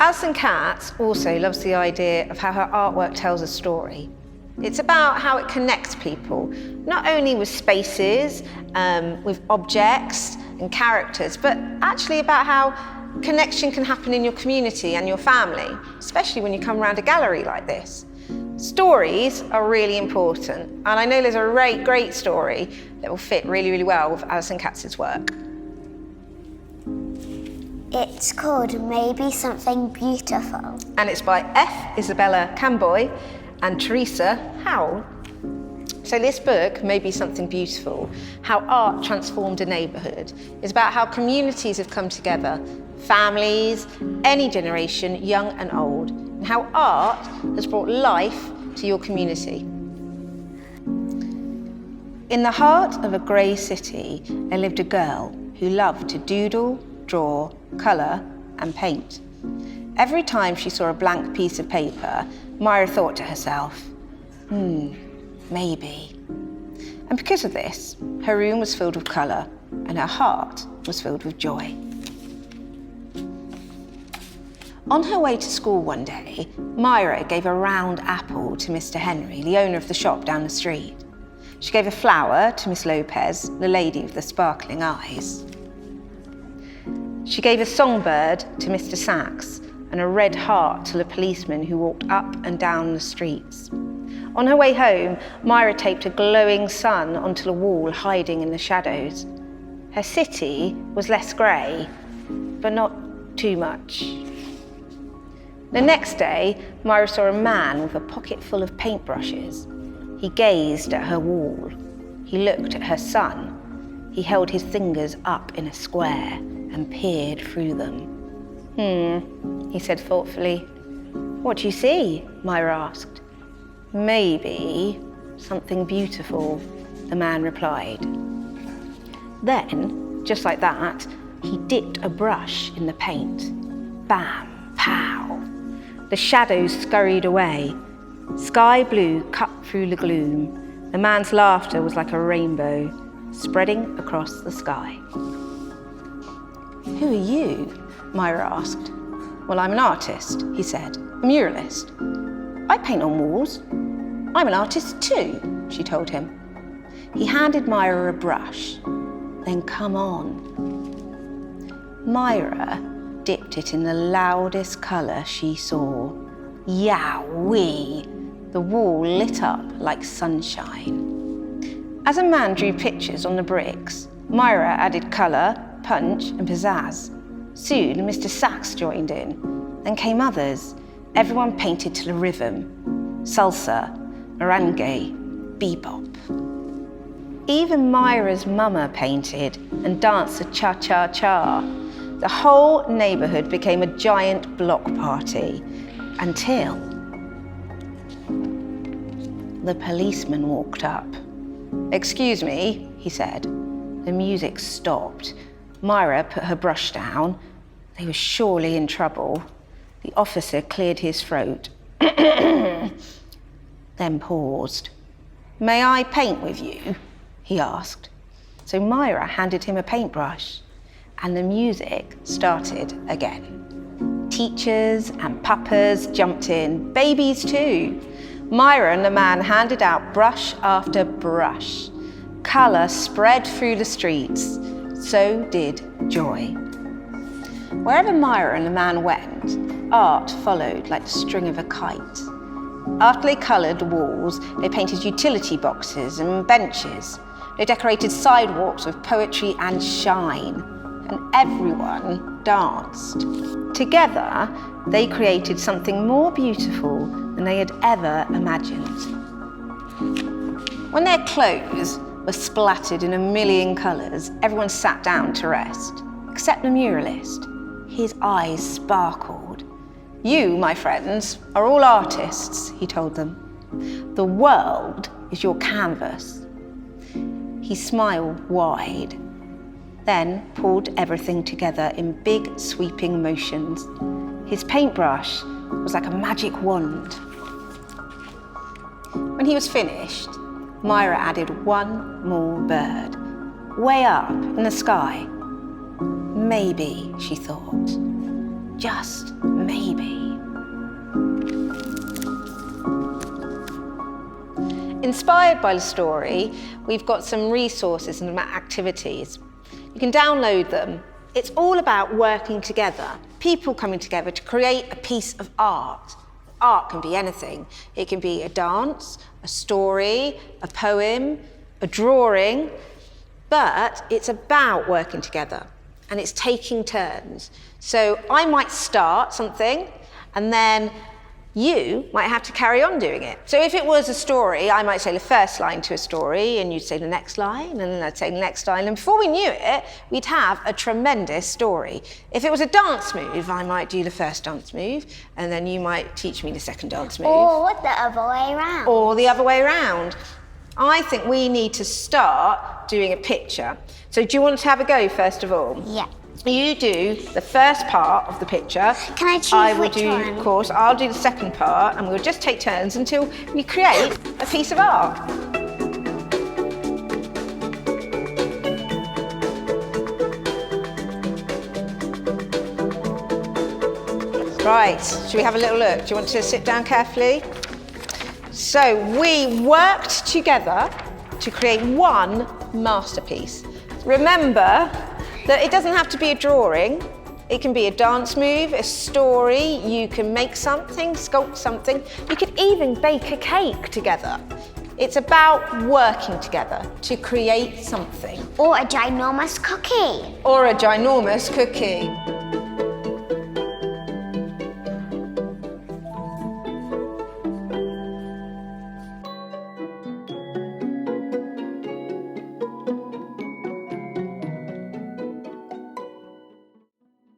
Alison Katz also loves the idea of how her artwork tells a story. It's about how it connects people, not only with spaces, with objects and characters, but actually about how connection can happen in your community and your family, especially when you come around a gallery like this. Stories are really important, and I know there's a great story that will fit really, really well with Alison Katz's work. It's called Maybe Something Beautiful. And it's by Isabel Campoy and Theresa, Howell. So this book, Maybe Something Beautiful, How Art Transformed a Neighbourhood, is about how communities have come together, families, any generation, young and old, and how art has brought life to your community. In the heart of a grey city, there lived a girl who loved to doodle, draw, colour and paint. Every time she saw a blank piece of paper, Myra thought to herself, maybe. And because of this, her room was filled with colour and her heart was filled with joy. On her way to school one day, Myra gave a round apple to Mr. Henry, the owner of the shop down the street. She gave a flower to Miss Lopez, the lady with the sparkling eyes. She gave a songbird to Mr. Sachs and a red heart to the policeman who walked up and down the streets. On her way home, Myra taped a glowing sun onto the wall, hiding in the shadows. Her city was less grey, but not too much. The next day, Myra saw a man with a pocket full of paintbrushes. He gazed at her wall. He looked at her sun. He held his fingers up in a square and peered through them. He said thoughtfully. What do you see? Myra asked. Maybe something beautiful, the man replied. Then, just like that, he dipped a brush in the paint. Bam, pow. The shadows scurried away. Sky blue cut through the gloom. The man's laughter was like a rainbow, spreading across the sky. Who are you? Myra asked. Well, I'm an artist, he said, a muralist. I paint on walls. I'm an artist too, she told him. He handed Myra a brush. Then come on. Myra dipped it in the loudest colour she saw. Yowie! The wall lit up like sunshine. As a man drew pictures on the bricks, Myra added colour, punch and pizzazz. Soon Mr. Sachs joined in. Then came others. Everyone painted to the rhythm. Salsa, merengue, bebop. Even Myra's mama painted and danced a cha-cha-cha. The whole neighbourhood became a giant block party until the policeman walked up. Excuse me, he said. The music stopped. Myra put her brush down. They were surely in trouble. The officer cleared his throat, then paused. May I paint with you? He asked. So Myra handed him a paintbrush, and the music started again. Teachers and papas jumped in, babies too. Myra and the man handed out brush after brush. Colour spread through the streets. So did joy. Wherever Myra and the man went, art followed like the string of a kite. After they coloured the walls, they painted utility boxes and benches. They decorated sidewalks with poetry and shine, and everyone danced. Together, they created something more beautiful than they had ever imagined. When their clothes were splattered in a million colours, everyone sat down to rest, except the muralist. His eyes sparkled. You, my friends, are all artists, he told them. The world is your canvas. He smiled wide, then pulled everything together in big, sweeping motions. His paintbrush was like a magic wand. When he was finished, Myra added one more bird, way up in the sky. Maybe, she thought, just maybe. Inspired by the story, we've got some resources and activities. You can download them. It's all about working together, people coming together to create a piece of art. Art can be anything. It can be a dance, a story, a poem, a drawing, but it's about working together and it's taking turns. So I might start something and then you might have to carry on doing it. So if it was a story, I might say the first line to a story and you'd say the next line and then I'd say the next line, and before we knew it, we'd have a tremendous story. If it was a dance move, I might do the first dance move and then you might teach me the second dance move. Or the other way around. Or the other way around. I think we need to start doing a picture. So do you want to have a go first of all? Yeah. You do the first part of the picture. Can I choose I will which do, one? of course, I'll do the second part and we'll just take turns until we create a piece of art. Right, should we have a little look? Do you want to sit down carefully? So we worked together to create one masterpiece. Remember that it doesn't have to be a drawing. It can be a dance move, a story. You can make something, sculpt something. You could even bake a cake together. It's about working together to create something. Or a ginormous cookie. Or a ginormous cookie.